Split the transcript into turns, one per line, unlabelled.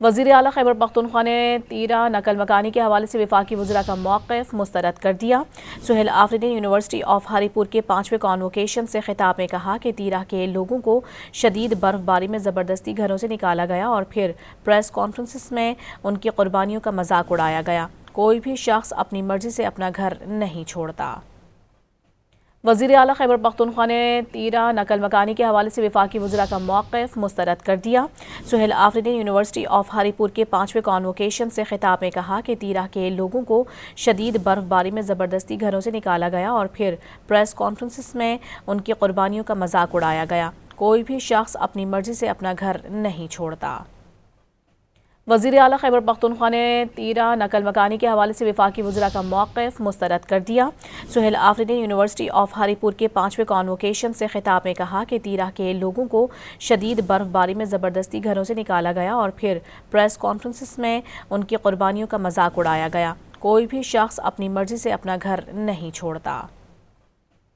وزیر اعلیٰ خیبر پختونخوا نے تیرہ نقل مکانی کے حوالے سے وفاقی وزراء کا موقف مسترد کر دیا۔ سہیل آفریدی نے یونیورسٹی آف ہری پور کے 5ویں کانوکیشن سے خطاب میں کہا کہ تیرہ کے لوگوں کو شدید برف باری میں زبردستی گھروں سے نکالا گیا اور پھر پریس کانفرنسز میں ان کی قربانیوں کا مذاق اڑایا گیا۔ کوئی بھی شخص اپنی مرضی سے اپنا گھر نہیں چھوڑتا۔ وزیر اعلیٰ خیبر پختونخوا نے تیرہ نقل مکانی کے حوالے سے وفاقی وزراء کا موقف مسترد کر دیا۔ سہیل آفریدی نے یونیورسٹی آف ہری پور کے 5ویں کانوکیشن سے خطاب میں کہا کہ تیرہ کے لوگوں کو شدید برف باری میں زبردستی گھروں سے نکالا گیا اور پھر پریس کانفرنسز میں ان کی قربانیوں کا مذاق اڑایا گیا۔ کوئی بھی شخص اپنی مرضی سے اپنا گھر نہیں چھوڑتا۔ وزیر اعلیٰ خیبر پختونخوا نے تیرہ نقل مکانی کے حوالے سے وفاقی وزراء کا موقف مسترد کر دیا۔ سہیل آفریدی نے یونیورسٹی آف ہری پور کے 5ویں کانوکیشن سے خطاب میں کہا کہ تیرہ کے لوگوں کو شدید برف باری میں زبردستی گھروں سے نکالا گیا اور پھر پریس کانفرنسز میں ان کی قربانیوں کا مذاق اڑایا گیا۔ کوئی بھی شخص اپنی مرضی سے اپنا گھر نہیں چھوڑتا۔